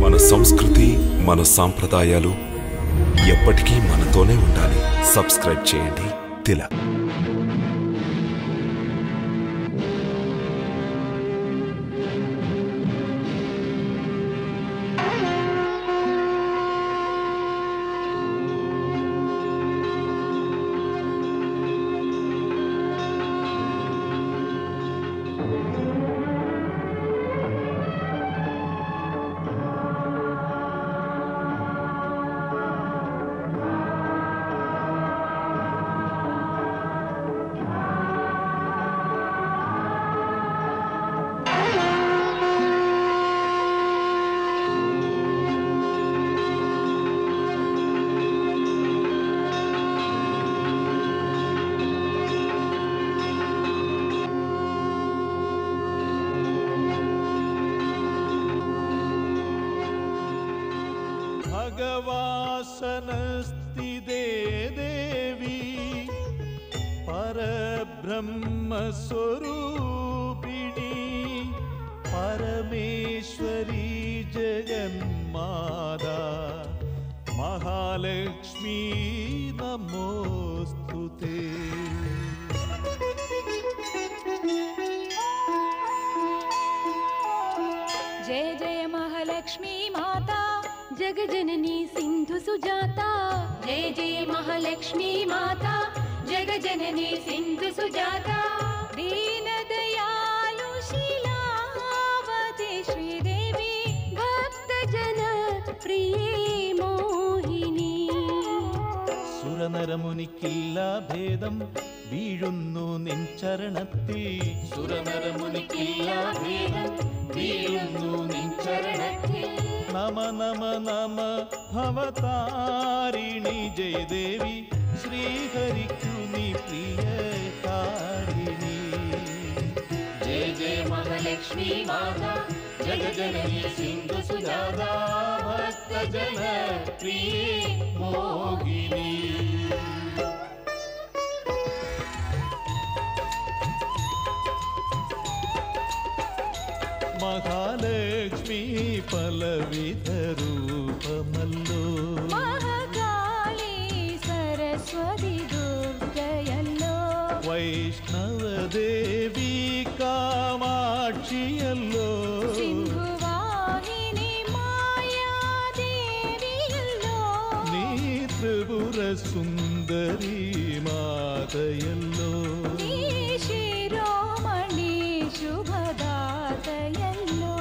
మన సంస్కృతి, మన సాంప్రదాయాలు ఎప్పటికీ మనతోనే ఉండాలి. సబ్స్క్రైబ్ చేయండి తిలక్. भगवासनस्तिदे देवी परब्रह्मस्वरूपिणी परमेश्वरी जगन्माता महालक्ष्मी नमोस्तुते। जय जय महालक्ष्मी माता जगजननी सिंधु सुजाता। जय जय महालक्ष्मी माता जगजननी सिंधु सुजाता। दीन दयालु शीलावती श्रीदेवी भक्तजन प्रिये मोहिनी। സുരനരമുനിക്കില്ല ഭേദം വീഴുന്നു നിൻ ചരണത്തിൽ. സുരനരമുനിക്കില്ല ഭേദം വീഴുന്നു നിൻ ചരണത്തിൽ. നമ നമ നമ ഭവതാരിണി ജയദേവി ശ്രീഹരിക്കു നീ പ്രിയ താരിണി. जय जय महालक्ष्मी माता जगजननी सिंधु सुजाता भक्तजन प्रिये मोहिनी। മഹാലക്ഷ്മി പലവിധ രൂപമല്ലോ. മഹാകാളി സരസ്വതി ദുർഗയല്ലോ. വൈഷ്ണവദേവി കാമാക്ഷിയല്ലോ. സിംഹവാഹിനി മായാദേവിയല്ലോ. നീ ത്രിപുര സുന്ദരി മാതയല്ലോ. നീ ശിരോമണി ശുഭദാതയല്ലോ.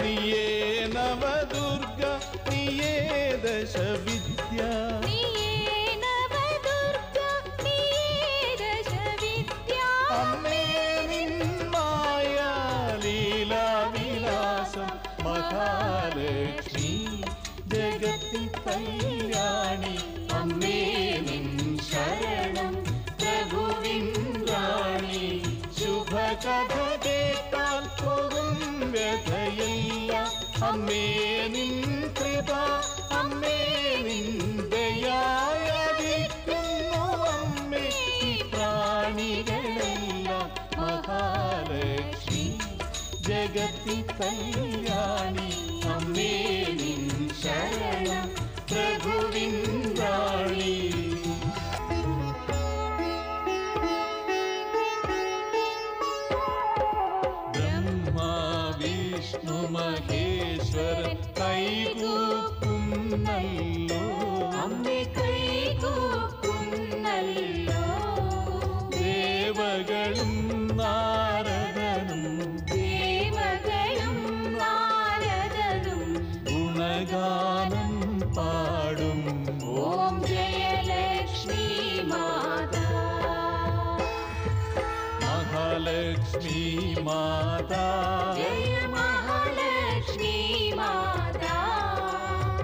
നീയേ നവദുർഗ നീയേ ദശവിദ്യ. നീയേ നവദുർഗ നീയേ ദശവിദ്യ. അമ്മേ നിൻ മായാ ലീലാവിലാസം മഹാലക്ഷ്മി ജഗത്തിൽ കല്യാണി. അമ്മേ നിൻ ശരണം പ്രഭുവിൻ റാണി. ശുഭകഥ കേട്ടാൽ പോകും വ്യഥയില്ല. അമ്മേ നിൻ കൃപ അമ്മേ നിൻ ദയായായിരിക്കുന്നു. അമ്മേ ഈ പ്രാണികളെല്ലാം മഹാലക്ഷ്മി ജഗത്തിൽ കല്യാണി. അമ്മേ നിൻ ശരണം പ്രഭുവിൻ റാണി. ബ്രഹ്മാ വിഷ്ണു മഹേശ്വരൻ കൈകൂപ്പുന്നല്ലോ. അമ്മേ കൈകൂപ്പുന്നല്ലോ. ദേവകളും നാരദനും ദേവകളും നാരദനും ഗുണഗാനം പാടും. ഓം ജയലക്ഷ്മി മാതാ. മഹാലക്ഷ്മി മാതാ ജയ മഹാലക്ഷ്മി മാതാ.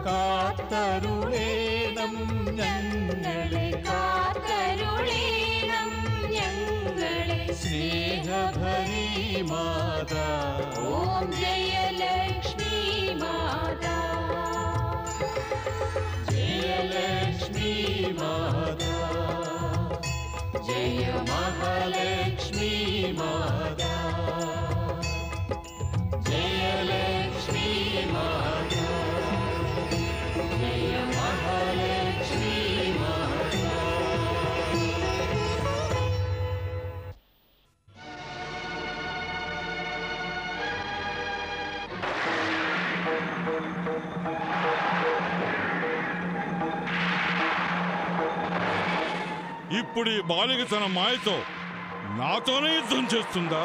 കാത്തരുളേണം ഞങ്ങളെ കാത്തരുളേണം ഞങ്ങളെ. സ്നേഹഭരി മാതാ. ഓം ജയലക്ഷ്മി മാതാ. ജയലക്ഷ്മി മാതാ. जय महालक्ष्मी माता। ఇప్పుడు ఈ బాలిక తన మాయతో నాతోనే యుద్ధం చేస్తుందా?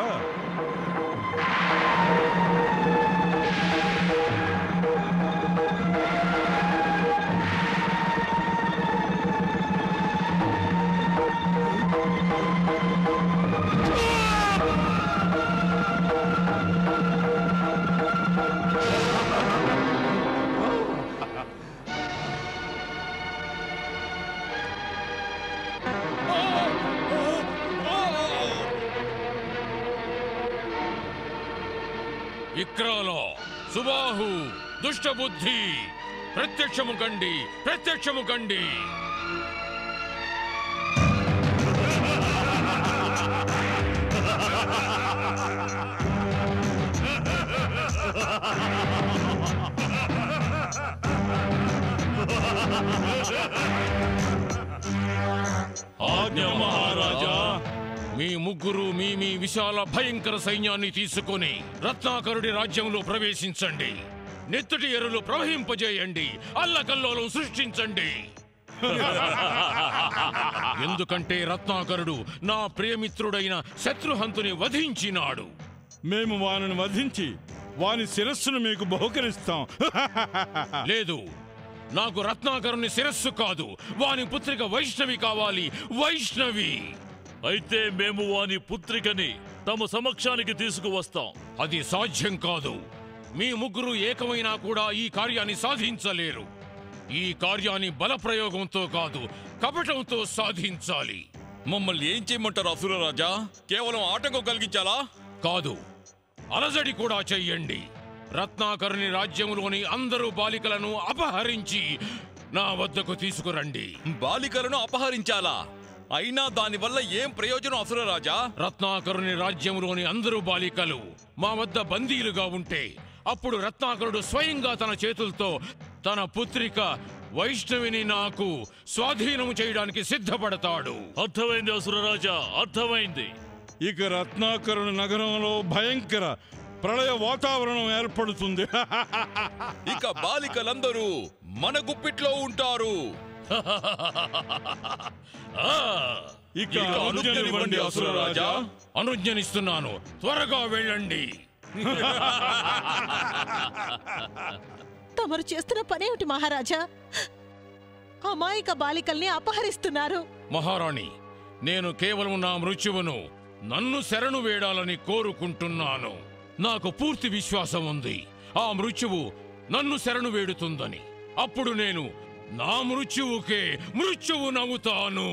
విక్రాల, సుబాహు, దుష్టబుద్ధి, ప్రత్యక్షము కండి, ప్రత్యక్షము కండి. ఆజ్ఞ మహారాజా. మీ ముగ్గురు మీ విశాల భయంకర సైన్యాన్ని తీసుకొని రత్నాకరుడి రాజ్యంలో ప్రవేశించండి. నెత్తుటి ఎరులు ప్రవహింపజేయండి, అల్లకల్లోలం సృష్టించండి. ఎందుకంటే రత్నాకరుడు నా ప్రియమిత్రుడైన శత్రుహంతుని వధించినాడు. మేము వానిని వధించి వాని శిరస్సును మీకు బహుకరిస్తాం. లేదు, నాకు రత్నాకరుని శిరస్సు కాదు, వాని పుత్రిక వైష్ణవి కావాలి. వైష్ణవి. అయితే మేము వాని పుత్రికని తమ సమక్షానికి తీసుకువస్తాం. అది సాధ్యం కాదు. మీ ముగ్గురు ఏకమైనా కూడా ఈ కార్యాన్ని సాధించలేరు. ఈ కార్యాన్ని బలప్రయోగంతో కాదు, కపటంతో సాధించాలి. మమ్మల్ని ఏం చేయమంటారు అసురరాజా? కేవలం ఆటంకం కలిగించాలా? కాదు, అలజడి కూడా చెయ్యండి. రత్నాకరుని రాజ్యంలోని అందరూ బాలికలను అపహరించి నా వద్దకు తీసుకురండి. బాలికలను అపహరించాలా? అయినా దానివల్ల ఏం ప్రయోజనం అసురరాజా? రత్నాకరుని రాజ్యంలోని అందరూ బాలికలు మా వద్ద బందీలుగా ఉంటే అప్పుడు రత్నాకరుడు స్వయంగా తన చేతులతో తన పుత్రిక వైష్ణవిని నాకు స్వాధీనం చేయడానికి సిద్ధపడతాడు. అర్థమైంది అసురరాజా, అర్థమైంది. ఇక రత్నాకరుని నగరంలో భయంకర ప్రళయ వాతావరణం ఏర్పడుతుంది. ఇక బాలికలందరూ మన గుప్పిట్లో ఉంటారు. ఇక అనుజ్ఞనివ్వండి అసురరాజా. అనుజ్ఞనిస్తున్నాను, త్వరగా వెళ్ళండి. తమరు చేస్తున్న పనేమిటి మహారాజా? అమాయక బాలికల్ని అపహరిస్తున్నారు. మహారాణి, నేను కేవలం నా మృత్యువును నన్ను శరణు వేడాలని కోరుకుంటున్నాను. నాకు పూర్తి విశ్వాసం ఉంది ఆ మృత్యువు నన్ను శరణు వేడుతుందని. అప్పుడు నేను నా మృత్యువుకే మృత్యువు నవ్వుతాను.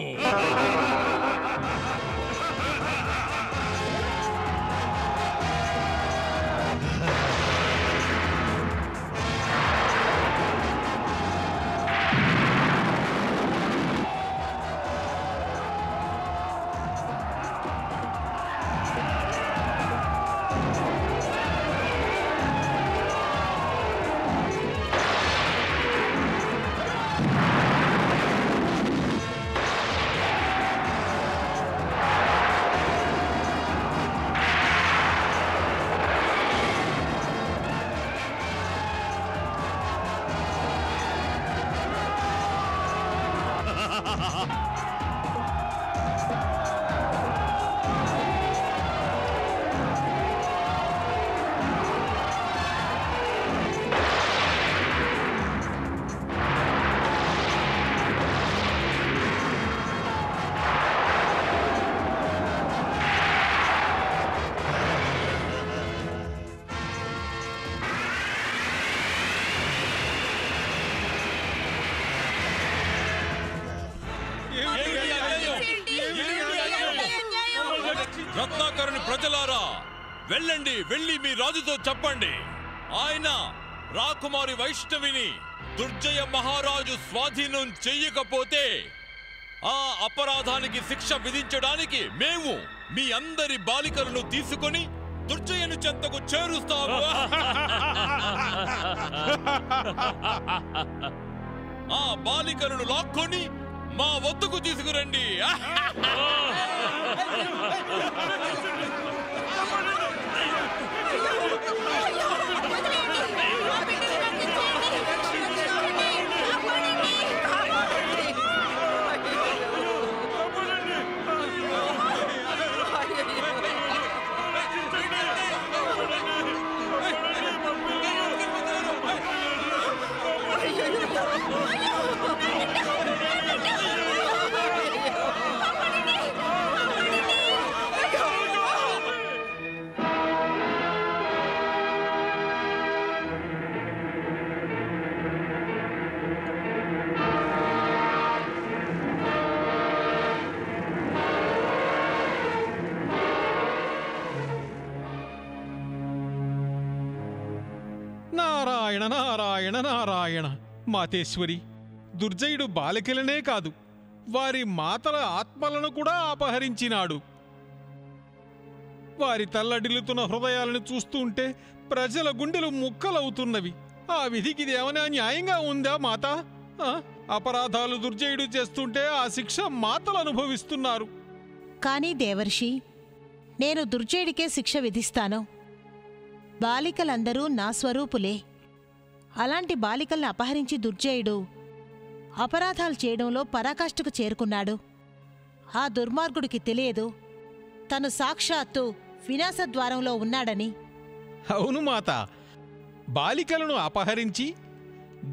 రత్నాకరుని ప్రజలారా, వెళ్ళండి, వెళ్ళి మీ రాజుతో చెప్పండి. ఆయన రాకుమారి వైష్ణవిని దుర్జయ మహారాజు స్వాధీనం చెయ్యకపోతే ఆ అపరాధానికి శిక్ష విధించడానికి మేము మీ అందరి బాలికలను తీసుకొని దుర్జయను చెంతకు చేరుస్తాము. ఆ బాలికలను లాక్కొని మా వద్దకు తీసుకురండి. నారాయణ నారాయణ నారాయణ. మాతేశ్వరి, దుర్జయుడు బాలికలనే కాదు, వారి మాతల ఆత్మలను కూడా అపహరించినాడు. వారి తల్లడిల్లుతున్న హృదయాలను చూస్తుంటే ప్రజల గుండెలు ముక్కలవుతున్నవి. ఆ విధికి ఇదేమైనా న్యాయంగా ఉందా మాత? అపరాధాలు దుర్జయుడు చేస్తుంటే ఆ శిక్ష మాతలు అనుభవిస్తున్నారు. కానీ దేవర్షి, నేను దుర్జయుడికే శిక్ష విధిస్తాను. బాలికలందరూ నా స్వరూపులే. అలాంటి బాలికల్ని అపహరించి దుర్జయుడు అపరాధాలు చేయడంలో పరాకాష్ఠకు చేరుకున్నాడు. ఆ దుర్మార్గుడికి తెలియదు తను సాక్షాత్తు వినాశద్వారంలో ఉన్నాడని. అవును మాత, బాలికలను అపహరించి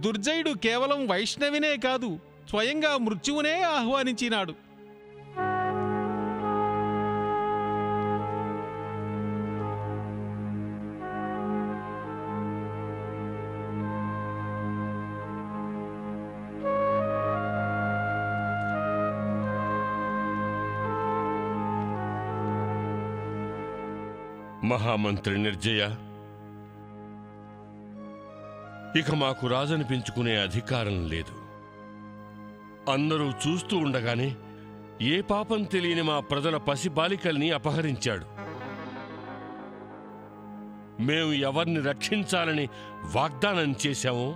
దుర్జయుడు కేవలం వైష్ణవినే కాదు, స్వయంగా మృత్యువునే ఆహ్వానించినాడు. మహామంత్రి నిర్జయ, ఇక మాకు రాజనిపించుకునే అధికారం లేదు. అందరూ చూస్తూ ఉండగానే ఏ పాపం తెలియని మా ప్రజల పసిబాలికల్ని అపహరించాడు. మేము ఎవరిని రక్షించాలని వాగ్దానం చేశామో,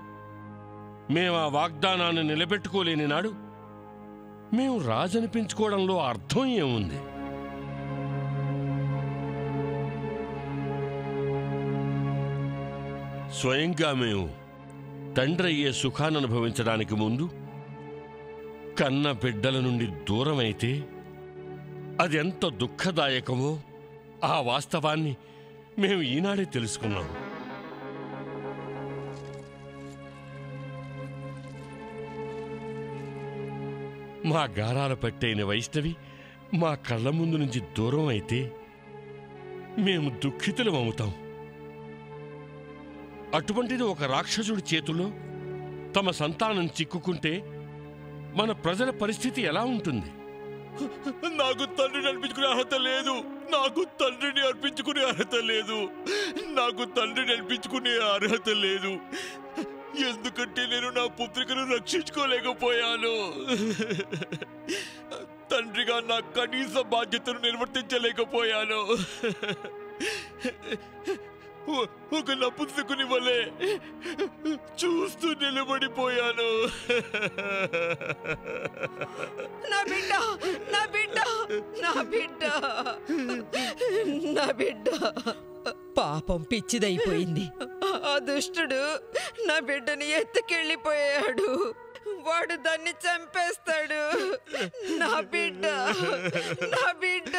మేము ఆ వాగ్దానాన్ని నిలబెట్టుకోలేని నాడు మేము రాజనిపించుకోవడంలో అర్థం ఏముంది? స్వయంగా మేము తండ్రి అయ్యే సుఖాన్ని అనుభవించడానికి ముందు కన్న బిడ్డల నుండి దూరమైతే అది ఎంత దుఃఖదాయకమో ఆ వాస్తవాన్ని మేము ఈనాడే తెలుసుకున్నాం. మా గారాల పట్టైన వైష్ణవి మా కళ్ళ ముందు నుంచి దూరం అయితే మేము దుఃఖితులమవుతాం. అటువంటిది ఒక రాక్షసుడి చేతుల్లో తమ సంతానం చిక్కుకుంటే మన ప్రజల పరిస్థితి ఎలా ఉంటుంది? నాకు తండ్రిని అర్పించుకునే అర్హత లేదు. నాకు తండ్రిని అర్పించుకునే అర్హత లేదు. నాకు తండ్రిని అర్పించుకునే అర్హత లేదు. ఎందుకంటే నేను నా పుత్రికను రక్షించుకోలేకపోయాను. తండ్రిగా నా కనీస బాధ్యతను నిర్వర్తించలేకపోయాను. ఒక నపుంసకుని వలె చూస్తూ నిలబడిపోయాను. నా బిడ్డ, నా బిడ్డ, నా బిడ్డ, నా బిడ్డ పాపం పిచ్చిదైపోయింది. ఆ దుష్టుడు నా బిడ్డని ఎత్తుకెళ్ళిపోయాడు. వాడు దాన్ని చంపేస్తాడు. నా బిడ్డ, నా బిడ్డ.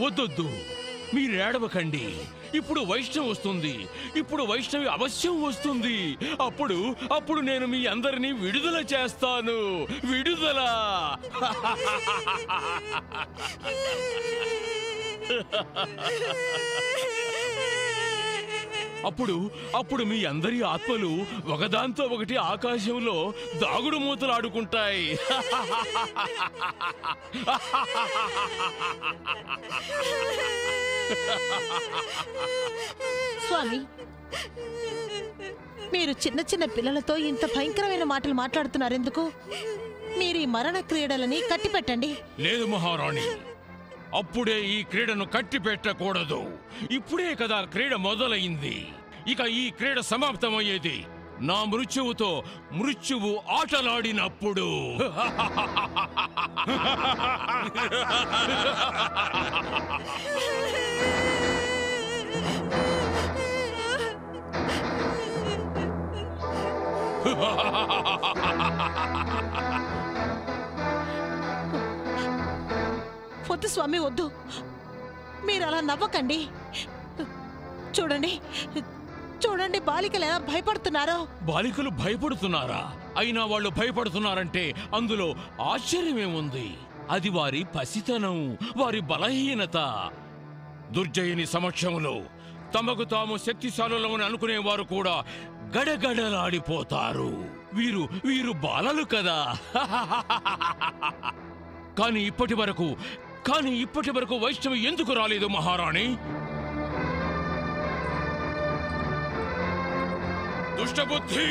వద్దొద్దు, మీరేడవకండి. ఇప్పుడు వైష్ణవి వస్తుంది. ఇప్పుడు వైష్ణవి అవశ్యం వస్తుంది. అప్పుడు నేను మీ అందరినీ విడుదల చేస్తాను. విడుదల. అప్పుడు మీ అందరి ఆత్మలు ఒకదాంతో ఒకటి ఆకాశంలో దాగుడు మూతలాడుకుంటాయి. స్వామి, మీరు చిన్న చిన్న పిల్లలతో ఇంత భయంకరమైన మాటలు మాట్లాడుతున్నారెందుకు? మీరు ఈ మరణ క్రీడలని కట్టిపెట్టండి. లేదు మహారాణి, అప్పుడే ఈ క్రీడను కట్టిపెట్టకూడదు. ఇప్పుడే కదా క్రీడ మొదలైంది. ఇక ఈ క్రీడ సమాప్తమయ్యేది నా మృత్యువుతో మృత్యువు ఆటలాడినప్పుడు. వద్దు స్వామి, వద్దు. మీరు అలా నవ్వకండి. చూడండి, చూడండి బాలికలు ఎలా భయపడుతున్నారో. బాలికలు భయపడుతున్నారా? అయినా వాళ్ళు భయపడుతున్నారంటే అందులో ఆశ్చర్యమేముంది? అది వారి పసితనం, వారి బలహీనత. దుర్జయుని సమక్షంలో తమకు తాము శక్తిశాలులమని అనుకునేవారు కూడా గడగడలాడిపోతారు. వీరు బాలలు కదా. కానీ ఇప్పటి వరకు వైష్ణవి ఎందుకు రాలేదు మహారాణి? దుష్టబుద్ధి!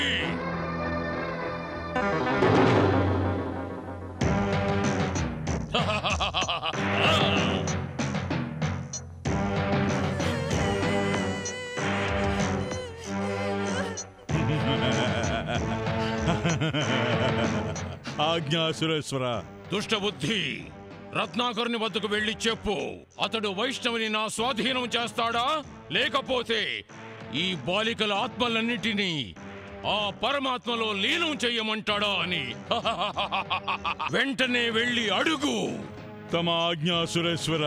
ఆజ్ఞాసురేశ్వర. దుష్టబుద్ధి! రత్నాకరుని వద్దకు వెళ్లి చెప్పు, అతడు వైష్ణవిని నా స్వాధీనం చేస్తాడా, లేకపోతే ఈ బాలికల ఆత్మలన్నిటినీ ఆ పరమాత్మలో లీనం చెయ్యమంటాడా అని. వెంటనే వెళ్ళి అడుగు. తమ ఆజ్ఞాసురేశ్వర.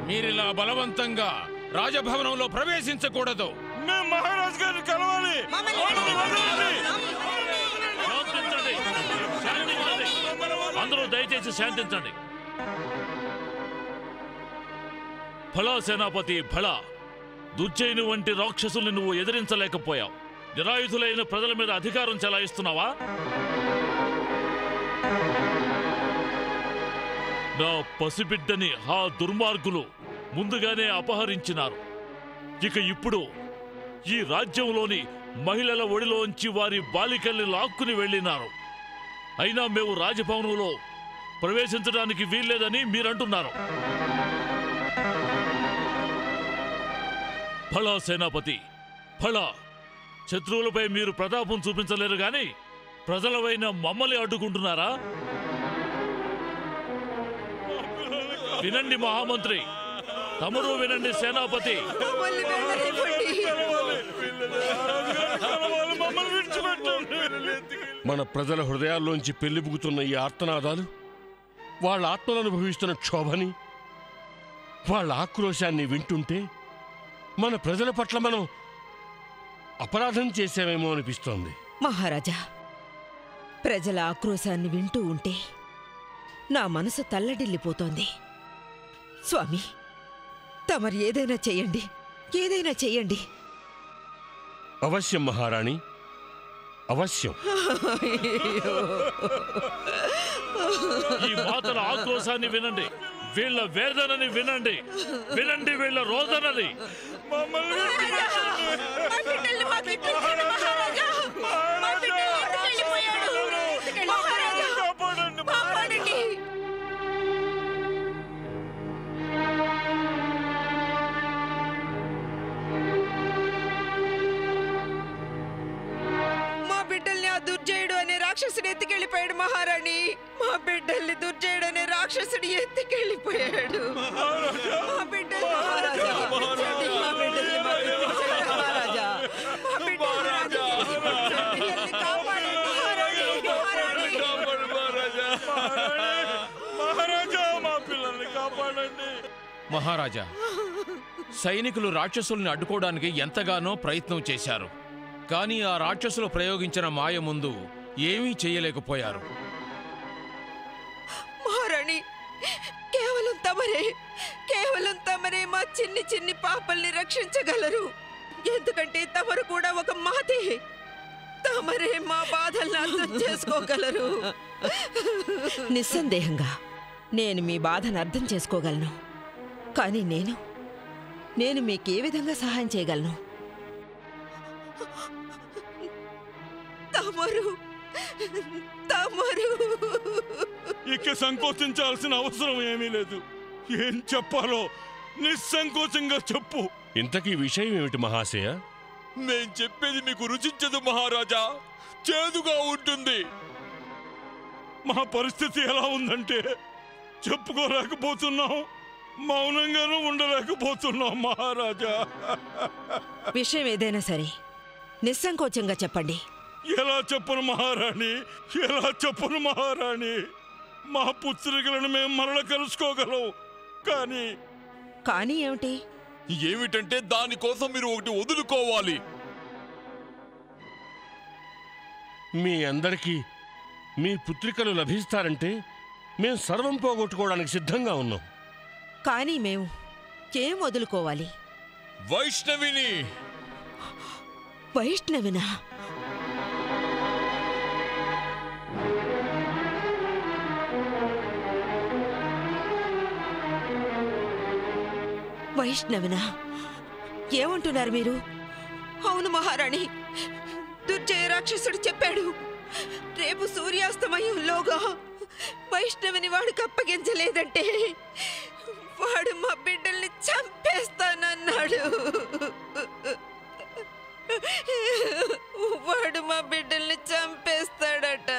మీరిలా బలవంతంగా రాజభవనంలో ప్రవేశించకూడదు. మేము మహారాజు గారిని కలవాలి. అందరూ దయచేసి శాంతించండి. ఫలా సేనాపతి ఫలా, దుర్జయుని వంటి రాక్షసుల్ని నువ్వు ఎదిరించలేకపోయావు. నిరాయుధులైన ప్రజల మీద అధికారం చెలాయిస్తున్నావా? నా పసిబిడ్డని ఆ దుర్మార్గులు ముందుగానే అపహరించినారు. ఇక ఇప్పుడు ఈ రాజ్యంలోని మహిళల ఒడిలోంచి వారి బాలికల్ని లాక్కుని వెళ్ళినారు. అయినా మేము రాజభవనంలో ప్రవేశించడానికి వీల్లేదని మీరంటున్నారు. ఫలా సేనాపతి ఫలా, శత్రువులపై మీరు ప్రతాపం చూపించలేరు గాని ప్రజలపైన మమ్మల్ని అడ్డుకుంటున్నారా? వినండి మహామంత్రి, తమరు వినండి సేనాపతి. మన ప్రజల హృదయాల్లోంచి పెళ్లిబుగుతున్న ఈ ఆర్తనాదాలు, వాళ్ళ ఆత్మలు అనుభవిస్తున్న క్షోభని, వాళ్ళ ఆక్రోశాన్ని వింటుంటే మన ప్రజల పట్ల మనం అపరాధం చేసామేమో అనిపిస్తోంది. మహారాజా, ప్రజల ఆక్రోశాన్ని వింటూ ఉంటే నా మనసు తల్లడిల్లిపోతోంది. స్వామి, తమరు ఏదైనా చెయ్యండి. అవశ్యం మహారాణి, అవశ్యం. ఈ మాతల ఆక్రోశాన్ని వినండి, వీళ్ళ వేదనని వినండి, వీళ్ళ రోదనని. రాక్షసుడు ఎత్తుకెళ్ళిపోయాడు మహారాణి. మా బిడ్డల్ని దుర్జయుడు అనే రాక్షసుడు ఎత్తుకెళ్ళిపోయాడు. మహారాజా, సైనికులు రాక్షసుల్ని అడ్డుకోవడానికి ఎంతగానో ప్రయత్నం చేశారు. కానీ ఆ రాక్షసులు ప్రయోగించిన మాయ ముందు ఏమీ చేయలేకపోయారు. మహారాణి, కేవలం తమరే మా చిన్ని పాపల్ని రక్షించగలరు. ఎందుకంటే తమరు కూడా ఒక మాతే. తమరే మా బాధల్ని అర్థం చేసుకోగలరు. నిస్సందేహంగా నేను మీ బాధను అర్థం చేసుకోగలను. కానీ నేను మీకే విధంగా సహాయం చేయగలను? ఇక సంకోచించాల్సిన అవసరం ఏమీ లేదు. ఏం చెప్పాలో నిస్సంకోచంగా చెప్పు. ఇంతకీ విషయం ఏమిటి మహాశయ? నేను చెప్పేది మీకు రుచించదు మహారాజా, చేదుగా ఉంటుంది. మా పరిస్థితి ఎలా ఉందంటే చెప్పుకోలేకపోతున్నాం, మౌనంగానూ ఉండలేకపోతున్నాం మహారాజా. విషయం ఏదైనా సరే నిస్సంకోచంగా చెప్పండి. ఎలా చెప్పను మహారాణి, ఎలా చెప్పను మహారాణి? మా పుత్రికలను మేము మరల కలుసుకోగలం, కానీ కానీ ఏమిటి? ఏమిటంటే దానికోసం మీరు ఒకటి వదులుకోవాలి. మీ అందరికీ మీ పుత్రికలు లభిస్తారంటే మేం సర్వం పోగొట్టుకోవడానికి సిద్ధంగా ఉన్నాం. కానీ మేము ఏం వదులుకోవాలి? వైష్ణవిని. వైష్ణవినా? వైష్ణవినా? ఏమంటున్నారు మీరు? అవును మహారాణి, దుర్జయ రాక్షసుడు చెప్పాడు, రేపు సూర్యాస్తమయంలోగా వైష్ణవిని వాడికి అప్పగించలేదంటే వాడు మా బిడ్డల్ని చంపేస్తానన్నాడు. వాడు మా బిడ్డల్ని చంపేస్తాడట.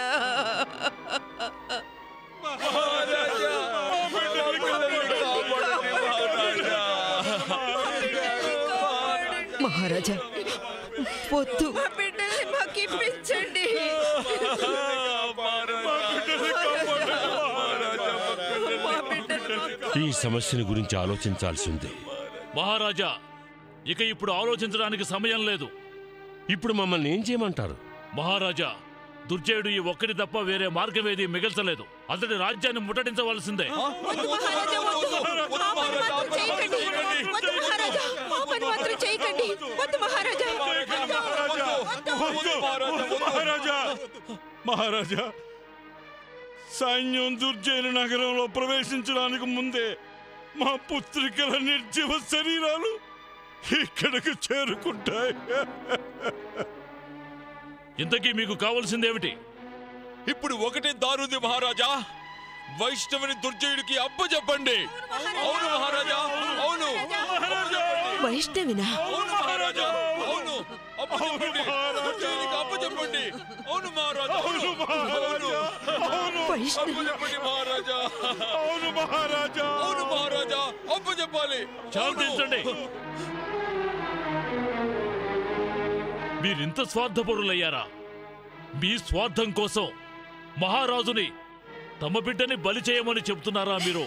మహారాజా వద్దు, మా బిడ్డల్ని మాకు ఇప్పించండి. ఈ సమస్యని గురించి ఆలోచించాల్సి ఉంది. మహారాజా, ఇక ఇప్పుడు ఆలోచించడానికి సమయం లేదు. ఇప్పుడు మమ్మల్ని ఏం చేయమంటారు? మహారాజా, దుర్జయుడు ఈ ఒక్కడి తప్ప వేరే మార్గమేది మిగల్చలేదు. అతడి రాజ్యాన్ని ముట్టడించవలసిందే. వద్దు మహారాజా, వద్దు. ఆ పని మాత్రం చేయకండి. వద్దు మహారాజా, ఆ పని మాత్రం చేయకండి. వద్దు మహారాజా. మహారాజా, మహారాజా, సైన్యం దుర్జయుని నగరంలో ప్రవేశించడానికి ముందే మా పుత్రికల నిర్జీవ శరీరాలు ఇక్కడికి చేరుకుంటాయి. ఇంతకీ మీకు కావలసిందేమిటి? ఇప్పుడు ఒకటే దారుంది మహారాజా, వైష్ణవిని దుర్జయుడికి అప్పచెప్పండి. అవును మహారాజా, అవును. వైష్ణవినా? అవును మహారాజా, అవును. అప్పచెప్పండి, దుర్జయుడికి అప్పచెప్పండి. అవును మహారాజా, అవును. అప్పచెప్పండి మహారాజా. అవును మహారాజా, అవును మహారాజా, అప్పచెప్పాలి. శాంతించండి. మీరింత స్వార్థపరులయ్యారా? మీ స్వార్థం కోసం మహారాజుని తమ బిడ్డని బలి చేయమని చెబుతున్నారా మీరు?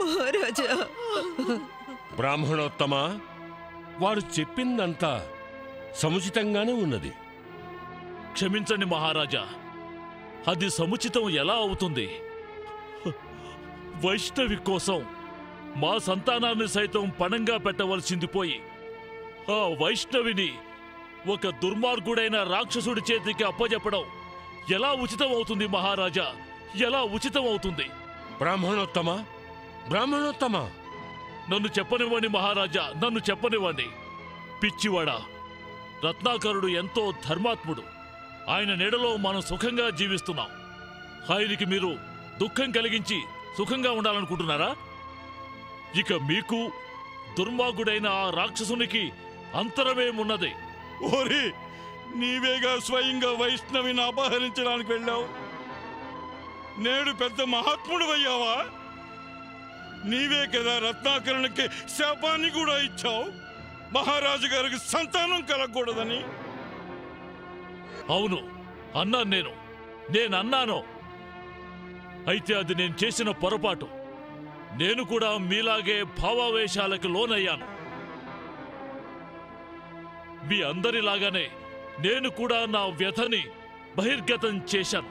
మహారాజా, బ్రాహ్మణోత్తమ, వారు చెప్పిందంతా సముచితంగానే ఉన్నది. క్షమించండి మహారాజా, అది సముచితం ఎలా అవుతుంది? వైష్ణవి కోసం మా సంతానాన్ని సైతం పణంగా పెట్టవలసింది పోయి ఆ వైష్ణవిని ఒక దుర్మార్గుడైన రాక్షసుడి చేతికి అప్పజెప్పడం ఎలా ఉచితం అవుతుంది మహారాజా? ఎలా ఉచితం అవుతుంది? బ్రాహ్మణోత్తమ, బ్రాహ్మణోత్తమ, నన్ను చెప్పనివ్వండి మహారాజా, నన్ను చెప్పనివ్వండి. పిచ్చివాడా, రత్నాకరుడు ఎంతో ధర్మాత్ముడు. ఆయన నీడలో మనం సుఖంగా జీవిస్తున్నాం. ఆయనకి మీరు దుఃఖం కలిగించి సుఖంగా ఉండాలనుకుంటున్నారా? ఇక మీకు దుర్మార్గుడైన ఆ రాక్షసునికి అంతరమేమున్నది? ఓరి, నీవేగా స్వయంగా వైష్ణవిని అపహరించడానికి వెళ్ళావు. నేడు పెద్ద మహాత్ముడు అయ్యావా? నీవే కదా రత్నాకరునికి శాపాన్ని కూడా ఇచ్చావు, మహారాజు గారికి సంతానం కలగకూడదని. అవును అన్నాను, నేనన్నాను. అయితే అది నేను చేసిన పొరపాటు. నేను కూడా మీలాగే భావావేశాలకు లోనయ్యాను. మీ అందరిలాగానే నేను కూడా నా వ్యధని బహిర్గతం చేశాను.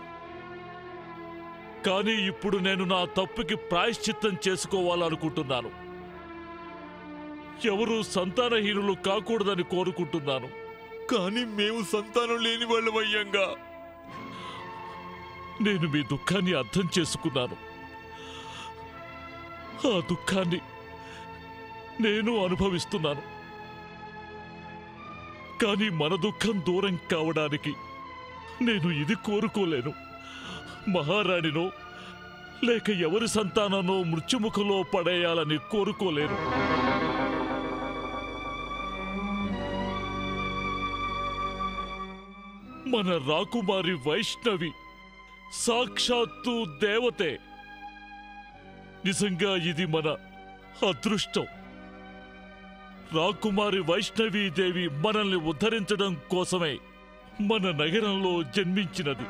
కానీ ఇప్పుడు నేను నా తప్పుకి ప్రాయశ్చిత్తం చేసుకోవాలనుకుంటున్నాను. ఎవరూ సంతానహీనులు కాకూడదని కోరుకుంటున్నాను. కానీ మేము సంతానం లేని వాళ్ళమయ్యంగా. నేను మీ దుఃఖాన్ని అర్థం చేసుకున్నాను. ఆ దుఃఖాన్ని నేను అనుభవిస్తున్నాను. కానీ మన దుఃఖం దూరం కావడానికి నేను ఇది కోరుకోలేను. మహారాణినో లేక ఎవరి సంతాననో మృత్యుముఖంలో పడేయాలని కోరుకోలేను. మన రాకుమారి వైష్ణవి సాక్షాత్తు దేవతే. నిజంగా ఇది మన అదృష్టం. రాకుమారి వైష్ణవీదేవి మనల్ని ఉద్ధరించడం కోసమే మన నగరంలో జన్మించినది.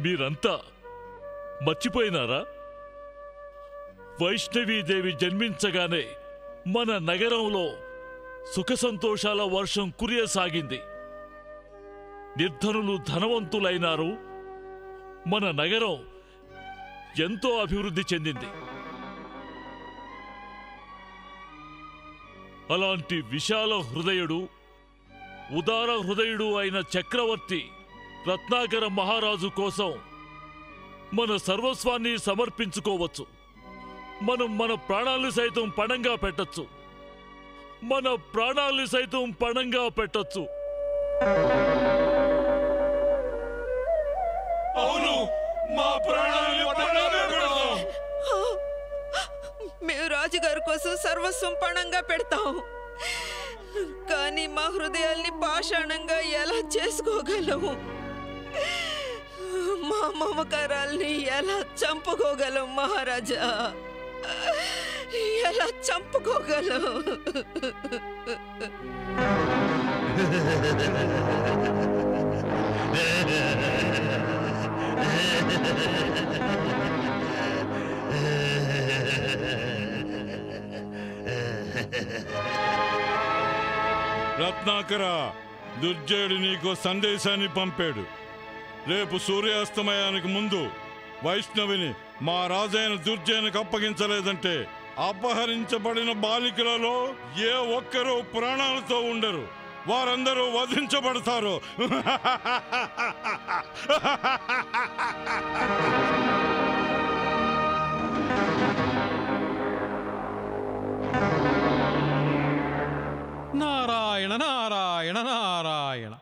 మీరంతా మర్చిపోయినారా? వైష్ణవీదేవి జన్మించగానే మన నగరంలో సుఖ సంతోషాల వర్షం కురియసాగింది. నిర్ధనులు ధనవంతులైనారు. మన నగరం ఎంతో అభివృద్ధి చెందింది. అలాంటి విశాల హృదయుడు, ఉదార హృదయుడు అయిన చక్రవర్తి రత్నాకర మహారాజు కోసం మన సర్వస్వాన్ని సమర్పించుకోవచ్చు. మనం మన ప్రాణాలు సైతం పణంగా పెట్టొచ్చు. మన ప్రాణాలు సైతం పణంగా పెట్టొచ్చు. అవును, మా ప్రాణాలు పణంగా పెడతాం. మేము రాజుగారి కోసం సర్వస్వం పణంగా పెడతాం. కానీ మా హృదయాల్ని పాషాణంగా ఎలా చేసుకోగలము? మా మమకారాల్ని ఎలా చంపుకోగలం మహారాజా? ఎలా చంపుకోగలం? రత్నాకర, దుర్జయుడు నీకు సందేశాన్ని పంపాడు. రేపు సూర్యాస్తమయానికి ముందు వైష్ణవిని మా రాజైన దుర్జయునికి అప్పగించలేదంటే అపహరించబడిన బాలికలలో ఏ ఒక్కరూ ప్రాణాలతో ఉండరు. వారందరూ వధించబడతారు. నారాయణ నారాయణ నారాయణ.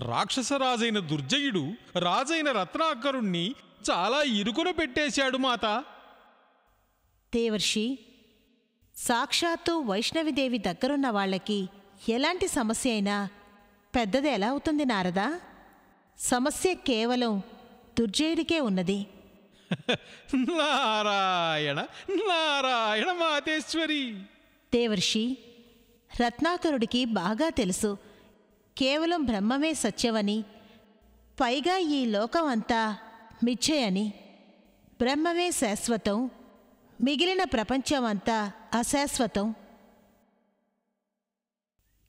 రాక్షసరాజైన దుర్జయుడు రాజైన రత్నాకరుణ్ణి చాలా ఇరుకున పెట్టేశాడు మాత. దేవర్షి, సాక్షాత్తు వైష్ణవిదేవి దగ్గరున్న వాళ్ళకి ఎలాంటి సమస్య అయినా పెద్దది ఎలా అవుతుంది నారదా? సమస్య కేవలం దుర్జయుడికే ఉన్నది. నారాయణ నారాయణ మాతేశ్వరి. దేవర్షి, రత్నాకరుడికి బాగా తెలుసు కేవలం బ్రహ్మమే సత్యమని, పైగా ఈ లోకం అంతా మిథ్యయని. బ్రహ్మమే శాశ్వతం, మిగిలిన ప్రపంచమంతా అశాశ్వతం.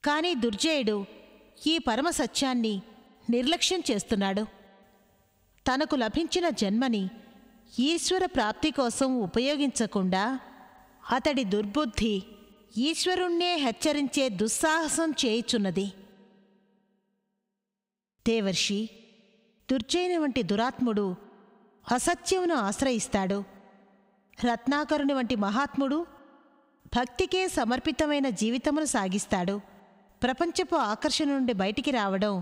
కానీ దుర్జయుడు ఈ పరమ సత్యాన్ని నిర్లక్ష్యం చేస్తున్నాడు. తనకు లభించిన జన్మని ఈశ్వర ప్రాప్తి కోసం ఉపయోగించకుండా అతడి దుర్బుద్ధి ఈశ్వరుణ్ణే హెచ్చరించే దుస్సాహసం చేయుచున్నది. దేవర్షి, దుర్జయుని వంటి దురాత్ముడు అసత్యమును ఆశ్రయిస్తాడు. రత్నాకరుని వంటి మహాత్ముడు భక్తికే సమర్పితమైన జీవితమును సాగిస్తాడు. ప్రపంచపు ఆకర్షణ నుండి బయటికి రావడం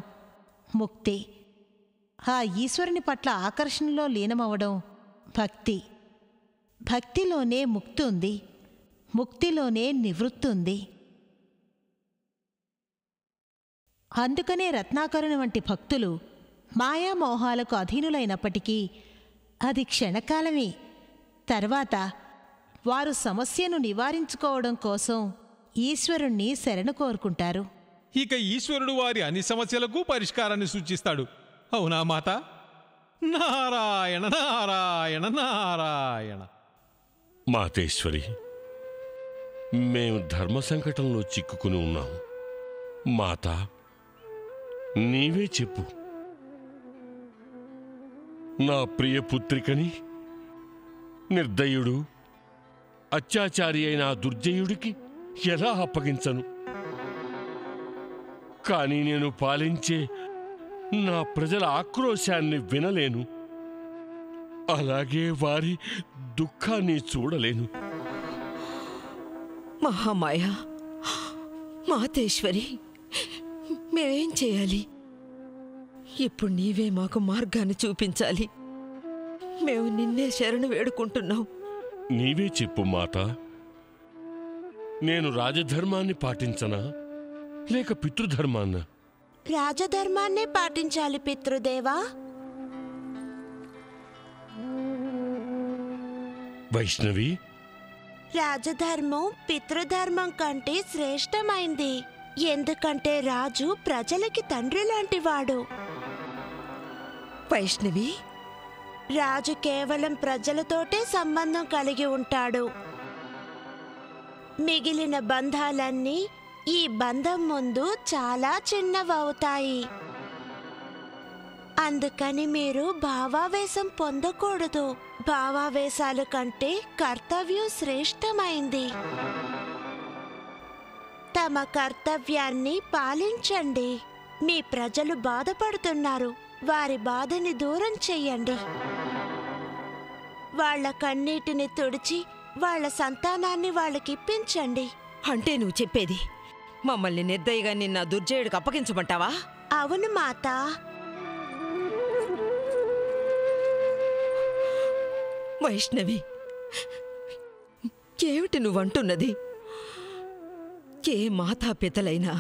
ముక్తి. ఆ ఈశ్వరుని పట్ల ఆకర్షణలో లీనమవడం భక్తి. భక్తిలోనే ముక్తి ఉంది, ముక్తిలోనే నివృత్తి ఉంది. అందుకనే రత్నాకరుని వంటి భక్తులు మాయామోహాలకు అధీనులైనప్పటికీ అది క్షణకాలమే. తర్వాత వారు సమస్యను నివారించుకోవడం కోసం ఈశ్వరుణ్ణి శరణు కోరుకుంటారు. ఇక ఈశ్వరుడు వారి అన్ని సమస్యలకు పరిష్కారాన్ని సూచిస్తాడు. అవునా మాత? నారాయణ నారాయణ నారాయణ. మాతేశ్వరి, మేము ధర్మ సంకటంలో చిక్కుకుని ఉన్నాం. మాత, నీవే చెప్పు. నా ప్రియ పుత్రికని నిర్దయుడు, అత్యాచారి అయిన ఆ దుర్జయుడికి ఎలా అప్పగించను? కానీ నేను పాలించే నా ప్రజల ఆక్రోశాన్ని వినలేను. అలాగే వారి దుఃఖాన్ని చూడలేను. మహామాయ, మాతేశ్వరి, మేమేం చేయాలి? ఇప్పుడు నీవే మాకు మార్గాన్ని చూపించాలి. మేము నిన్నే శరణు వేడుకుంటున్నాం. నీవే చెప్పు మాత. నేను రాజధర్మాన్ని పాటించనా లేక పితృధర్మాన్న? రాజధర్మాన్నే పాటించాలి పితృదేవా. వైష్ణవి, రాజధర్మం పితృధర్మం కంటే శ్రేష్టమైంది. ఎందుకంటే రాజు ప్రజలకి తండ్రి లాంటివాడు. వైష్ణవి, రాజు కేవలం ప్రజలతోటే సంబంధం కలిగి ఉంటాడు. మిగిలిన బంధాలన్నీ ఈ బంధం ముందు చాలా చిన్నవవుతాయి. అందుకని మీరు భావావేశం పొందకూడదు. భావావేశాల కంటే కర్తవ్యం శ్రేష్టమైంది. తమ కర్తవ్యాన్ని పాలించండి. మీ ప్రజలు బాధపడుతున్నారు, వారి బాధని దూరం చెయ్యండి. వాళ్ళ కన్నీటిని తుడిచి వాళ్ళ సంతానాన్ని వాళ్ళకిప్పించండి. అంటే నువ్వు చెప్పేది మమ్మల్ని నిర్దయగా నిన్న దుర్జయుడికి అప్పగించమంటావా? అవును మాతా. వైష్ణవి, ఏమిటి నువ్వంటున్నది? ఏ మాతాపితలైనా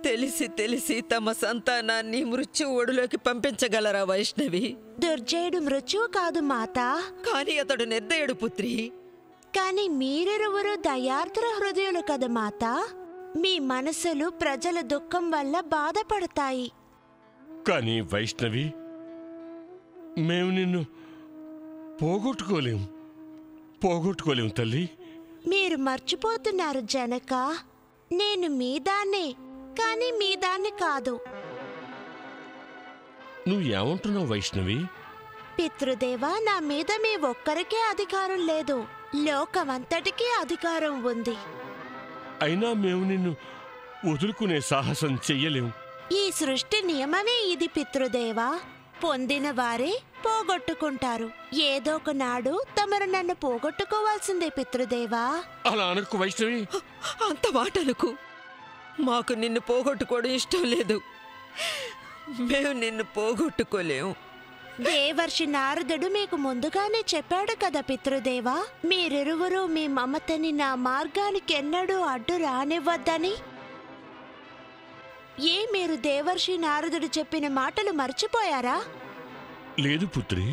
తెలిసి తెలిసి తమ సంతానాన్ని మృత్యు ఒడిలోకి పంపించగలరా వైష్ణవి? దుర్జయుడు మృత్యువు కాదు మాతా. కాని అతడు నిర్దయుడు పుత్రి. కాని మీరిరువురు దయార్ద్ర హృదయులు కదా మాతా. మీ మనసులు ప్రజల దుఃఖం వల్ల బాధపడతాయి. కానీ వైష్ణవి, మేము నిన్ను పోగొట్టుకోలేం తల్లి. మీరు మర్చిపోతున్నారు జనక. నేను మీదాన్నే, కానీ మీదాన్ని కాదు. నువ్వేమంటున్నావు వైష్ణవి? పితృదేవా, నా మీద మీ ఒక్కరికే అధికారం లేదు, లోకమంతటికీ అధికారం ఉంది. అయినా మేము నిన్ను వదులుకునే సాహసం చెయ్యలేం. ఈ సృష్టి నియమమే ఇది పితృదేవా. పొందిన వారే పోగొట్టుకుంటారు. ఏదో ఒక నాడు తమరు నన్ను పోగొట్టుకోవాల్సిందే పితృదేవా. అలా అనకు వైష్ణవి. అంత మాటలకు మాకు నిన్ను పోగొట్టుకోవడం ఇష్టం లేదు. మేము నిన్ను పోగొట్టుకోలేము. దేవర్షి నారదుడు మీకు ముందుగానే చెప్పాడు కదా పితృదేవా, మీరిరువురు మీ మమతని నా మార్గానికి ఎన్నడూ అడ్డు రానివ్వద్దని. మీరు దేవర్షి నారదుడు చెప్పిన మాటలు మర్చిపోయారా? లేదు పుత్రి.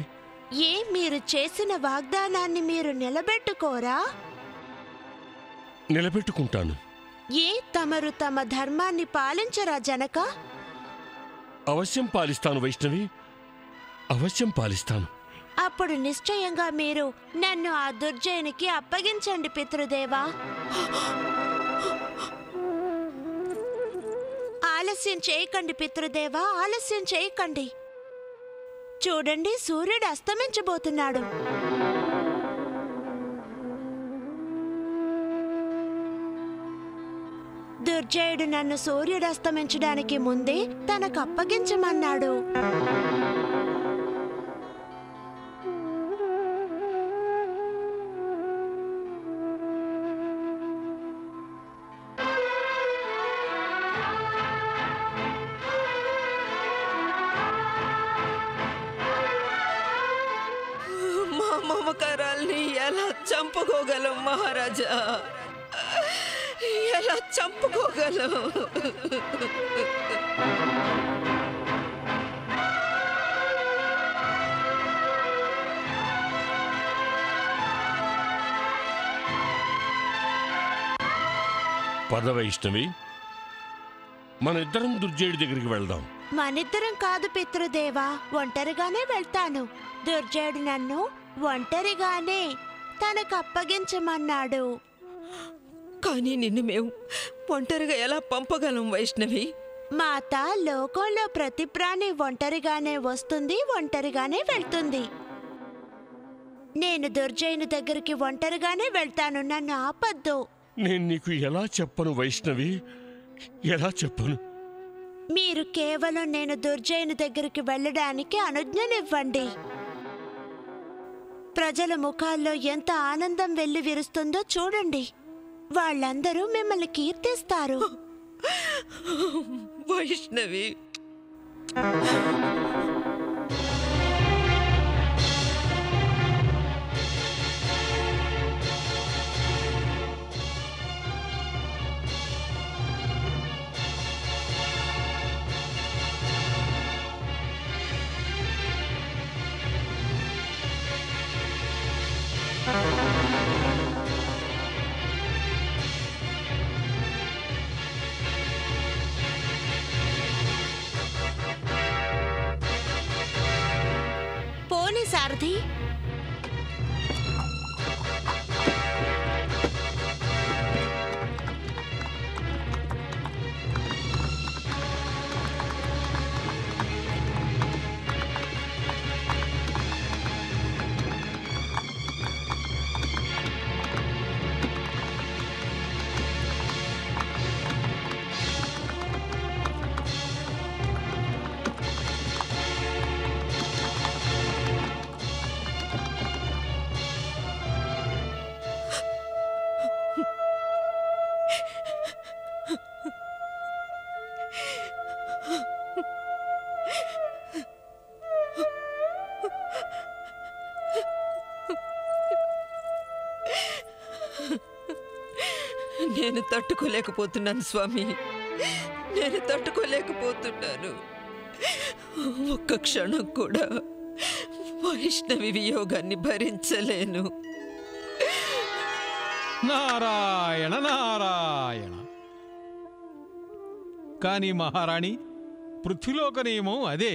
మీరు చేసిన వాగ్దానాన్ని మీరు నిలబెట్టుకోరా? నిలబెట్టుకుంటాను. తమరు తమ ధర్మాన్ని పాలించరా జనక? అవశ్యం పాలిస్తాను వైష్ణవి, అవశ్యం పాలిస్తాను. అప్పుడు నిశ్చయంగా మీరు నన్ను ఆ దుర్జయునికి అప్పగించండి పితృదేవా. ఆలస్యం చేయకండి పితృదేవా, ఆలస్యం చేయకండి. చూడండి, సూర్యుడు అస్తమించబోతున్నాడు. దుర్జయుడు నన్ను సూర్యుడు అస్తమించడానికి ముందే తనకు అప్పగించమన్నాడు. మమకారాల్ని ఎలా చంపుకోగలం మహారాజా? ఎలా చంపుకోగలం? పద వైష్ణవి, మనిద్దరం దుర్జయుడి దగ్గరికి వెళ్దాం. మనిద్దరం కాదు పితృదేవా, ఒంటరిగానే వెళ్తాను. దుర్జయుడు నన్ను ఒంటరిగానే తనకు అప్పగించమన్నాడు. కానీ నిన్ను మేము ఒంటరిగా ఎలా పంపగలం వైష్ణవి? మాత, లోకంలో ప్రతి ప్రాణి ఒంటరిగానే వస్తుంది, ఒంటరిగానే వెళ్తుంది. నేను దుర్జయుని దగ్గరికి ఒంటరిగానే వెళ్తాను, నన్ను ఆపద్దు. నేను నీకు ఎలా చెప్పను వైష్ణవి, ఎలా చెప్పను? మీరు కేవలం నేను దుర్జయుని దగ్గరికి వెళ్ళడానికి అనుజ్ఞనివ్వండి. ప్రజల ముఖాల్లో ఎంత ఆనందం వెళ్లి విరుస్తుందో చూడండి. వాళ్ళందరూ మిమ్మల్ని కీర్తిస్తారు. వైష్ణవి, అది నేను తట్టుకోలేకపోతున్నాను స్వామి, నేను తట్టుకోలేకపోతున్నాను. ఒక్క క్షణం కూడా వైష్ణవి వియోగాన్ని భరించలేను. నారాయణ నారాయణ. కాని మహారాణి, పృథ్వీలోక నియమం అదే.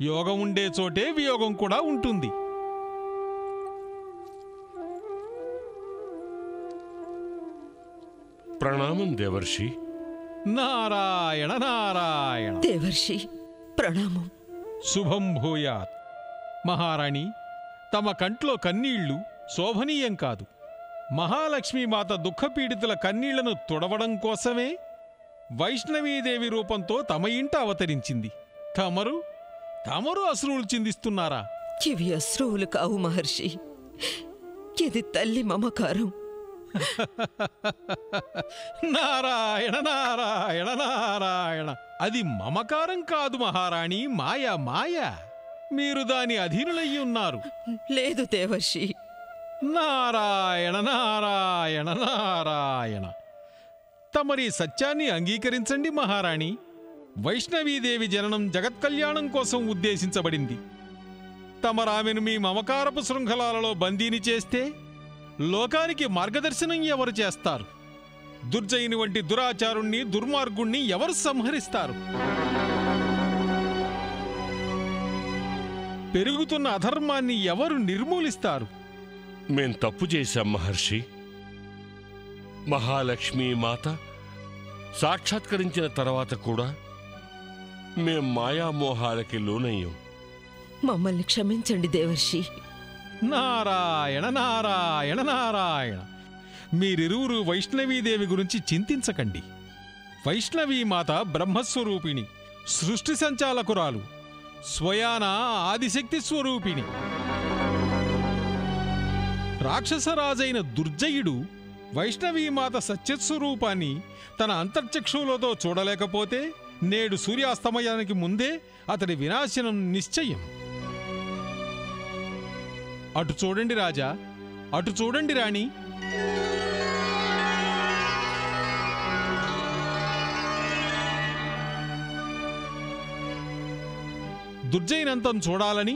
యోగం ఉండే చోటే వియోగం కూడా ఉంటుంది. ప్రణామం దేవర్షి. నారాయణ నారాయణ. దేవర్షి ప్రణామం. శుభం భూయాత్. మహారాణి, తమ కంట్లో కన్నీళ్లు శోభనీయం కాదు. మహాలక్ష్మీమాత దుఃఖపీడితుల కన్నీళ్లను తుడవడం కోసమే వైష్ణవీదేవి రూపంతో తమ ఇంట అవతరించింది. తమరు అశ్రువులు చిందిస్తున్నారా? ఇవి అశ్రువులు కావు మహర్షి, ఇది తల్లి మమకారం. నారాయణ నారాయణ నారాయణ. అది మమకారం కాదు మహారాణి, మాయ. మీరు దాని అధీనులయ్యి ఉన్నారు. లేదు దేవర్షి. నారాయణ నారాయణ నారాయణ. తమరి సత్యాన్ని అంగీకరించండి మహారాణి. వైష్ణవీదేవి జననం జగత్కల్యాణం కోసం ఉద్దేశించబడింది. తమరామెను మీ మమకారపు శృంఖలాలలో బందీని చేస్తే లోకానికి మార్గదర్శనం ఎవరు చేస్తారు? దుర్జయుని వంటి దురాచారుణ్ణి, దుర్మార్గుణ్ణి ఎవరు సంహరిస్తారు? పెరుగుతున్న అధర్మాన్ని ఎవరు నిర్మూలిస్తారు? మేం తప్పు చేశాం మహర్షి. మహాలక్ష్మీ మాత సాక్షాత్కరించిన తర్వాత కూడా మేం మాయామోహాలకి లోనయ్యాం. మమ్మల్ని క్షమించండి దేవర్షి. నారాయణ నారాయణ నారాయణ. మీరిరువురు వైష్ణవీదేవి గురించి చింతించకండి. వైష్ణవీమాత బ్రహ్మస్వరూపిణి, సృష్టి సంచాలకురాలు, స్వయాన ఆదిశక్తి స్వరూపిణి. రాక్షసరాజైన దుర్జయుడు వైష్ణవీమాత సత్యస్వరూపాన్ని తన అంతర్చక్షువులతో చూడలేకపోతే నేడు సూర్యాస్తమయానికి ముందే అతడి వినాశనం నిశ్చయం. అటు చూడండి రాజా, అటు చూడండి రాణి. దుర్జయనంతం చూడాలని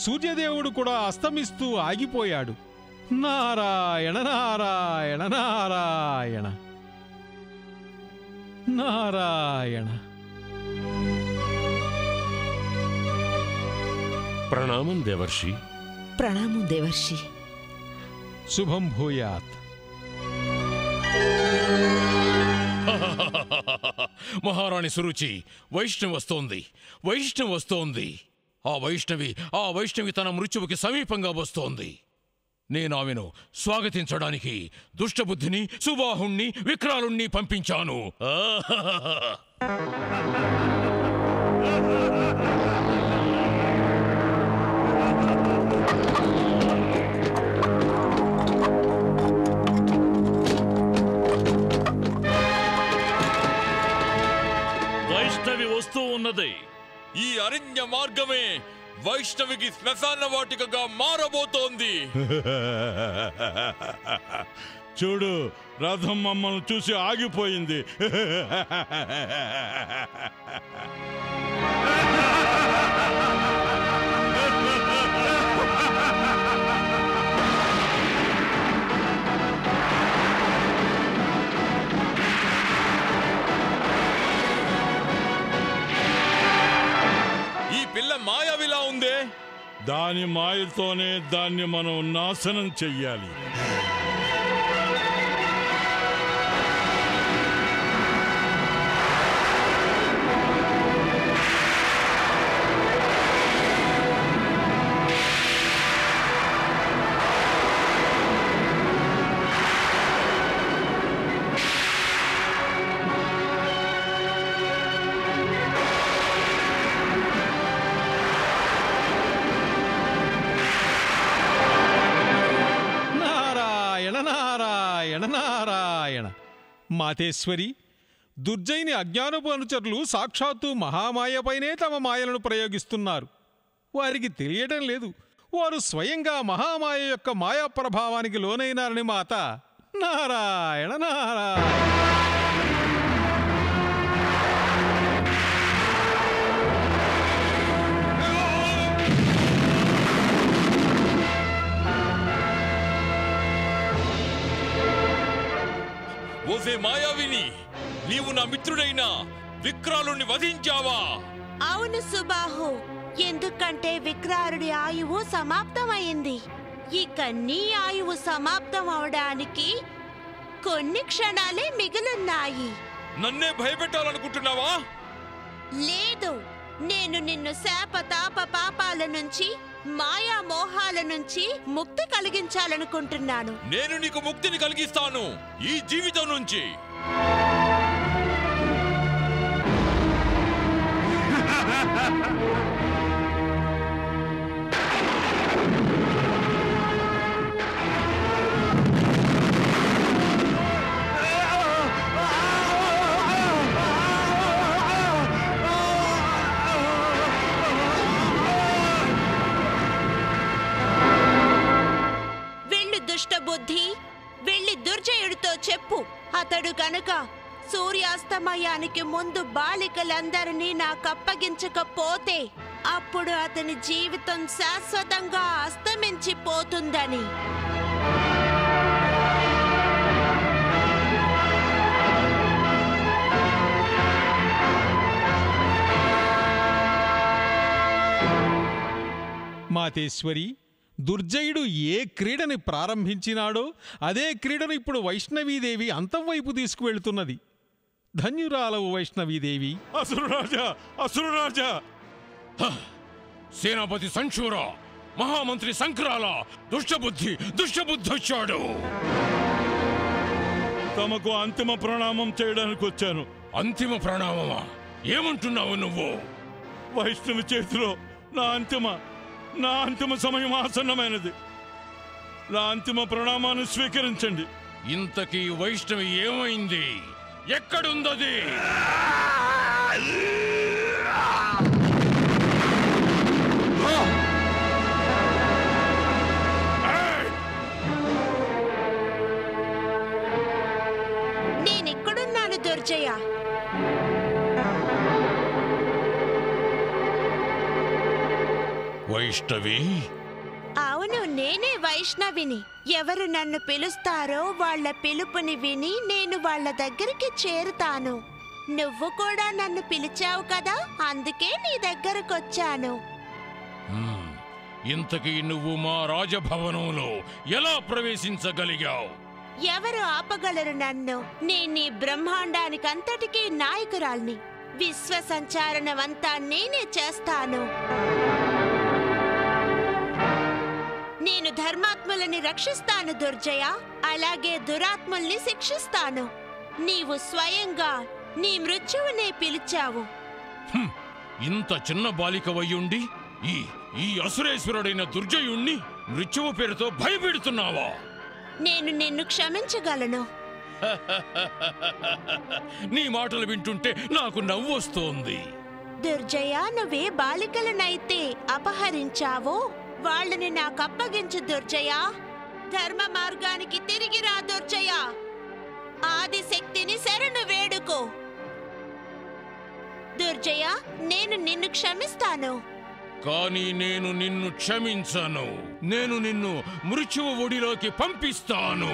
సూర్యదేవుడు కూడా అస్తమిస్తూ ఆగిపోయాడు. నారాయణ నారాయణ నారాయణ నారాయణ. ప్రణామం దేవర్షి. ప్రణామం దేవర్షి. శుభం భూయాత్. మహారాణి సురుచి, వైష్ణవి వస్తోంది. ఆ వైష్ణవి తన మృత్యువుకి సమీపంగా వస్తోంది. నేను ఆమెను స్వాగతించడానికి దుష్టబుద్ధిని, సుబాహుణ్ణి, విక్రాలుణ్ణి పంపించాను. వైష్ణవి వస్తూ ఉన్నది. ఈ అరణ్య మార్గమే వైష్ణవికి శ్మశాన వాటికగా మారబోతోంది. చూడు, రథం మమ్మల్ని చూసి ఆగిపోయింది. ఈ పిల్ల మాయావిలా ఉందే. దాని మాయతోనే దాన్ని మనం నాశనం చెయ్యాలి. మాతేశ్వరి, దుర్జయుని అజ్ఞానపు అనుచరులు సాక్షాత్తు మహామాయపైనే తమ మాయలను ప్రయోగిస్తున్నారు. వారికి తెలియడం లేదు, వారు స్వయంగా మహామాయ యొక్క మాయా ప్రభావానికి లోనైనారని మాత. నారాయణ నారాయణ. ఓసే మాయావిని, నీవు నా మిత్రుడైన విక్రాలుని వధించావా? అవును సుబాహు, ఎందుకంటే విక్రారుడి ఆయువు సమాప్తమైంది. ఇక నీ ఆయువు సమాప్తం అవడానికి కొన్ని క్షణాలే మిగిలిన్నాయి. నన్నే భయపెట్టాలనుకుంటున్నావా? లేదు, నేను నిన్ను శాప తాప పాపాల నుంచి, మాయా మోహాల నుంచి ముక్తి కలిగించాలనుకుంటున్నాను. నేను నీకు ముక్తిని కలిగిస్తాను ఈ జీవితం నుంచి. దుష్టబుద్ధి, వెళ్ళి దుర్జయుడితో చెప్పు. అతడు గనుక సూర్యాస్తమయానికి ముందు బాలికలందరినీ నాకప్పగించకపోతే అప్పుడు అతని జీవితం శాశ్వతంగా అస్తమించిపోతుందని. మాతేశ్వరి, దుర్జయుడు ఏ క్రీడని ప్రారంభించినాడో అదే క్రీడను ఇప్పుడు వైష్ణవీదేవి అంతం వైపు తీసుకువెళ్తున్నది. ధన్యురాలవు వైష్ణవీదేవి. అసురరాజా, అసురరాజా! సేనాపతి సంశూర, మహామంత్రి సంక్రాల, దుష్టబుద్ధి దుష్టబుద్ధొచ్చాడు. తమకు అంతిమ ప్రణామం చేయడానికి వచ్చాను. అంతిమ ప్రణామమా? ఏమంటున్నావు నువ్వు? వైష్ణవి చేతిలో నా అంతిమ సమయం ఆసన్నమైనది. నా అంతిమ ప్రణామాన్ని స్వీకరించండి. ఇంతకీ వైష్ణవి ఏమైంది? ఎక్కడుందది? నేనెక్కడున్నాను దుర్జయ? వైష్ణవి? అవును, నేనే వైష్ణవిని. ఎవరు నన్ను పిలుస్తారో వాళ్ళ పిలుపుని విని నేను వాళ్ళ దగ్గరికి చేరుతాను. నువ్వు కూడా నన్ను పిలిచావు కదా, అందుకే నీ దగ్గరకొచ్చాను. ఇంతకీ నువ్వు మా రాజభవనంలో ఎలా ప్రవేశించగలిగావు? ఎవరు ఆపగలరు నన్ను? నేను ఈ బ్రహ్మాండానికంతటికీ నాయకురాల్ని. విశ్వ సంచారణమంతా నేనే చేస్తాను. నేను ధర్మాత్ములని రక్షిస్తాను దుర్జయ, అలాగే దురాత్ముల్ని శిక్షిస్తాను. నీవు స్వయంగా నీ మృత్యువునే పిలిచావు. ఇంత చిన్న బాలికవయ్యుండి ఈ అసురేశ్వరుడైన దుర్జయుణ్ణి మృత్యువు పేరుతో భయపెడుతున్నావా? నేను నిన్ను క్షమించగలను. నీ మాటలు వింటుంటే నాకు నవ్వొస్తోంది. దుర్జయ, నువ్వే బాలికలనైతే అపహరించావో వాళ్ళని నాకప్పగించు దుర్జయ. ధర్మ మార్గానికి తిరిగి రా దుర్జయ. ఆదిశక్తిని శరణు వేడుకో. దుర్జయ, నేను నిన్ను క్షమిస్తాను. కానీ నేను నిన్ను క్షమించను. నేను నిన్ను మృత్యువు ఒడిలోకి పంపిస్తాను.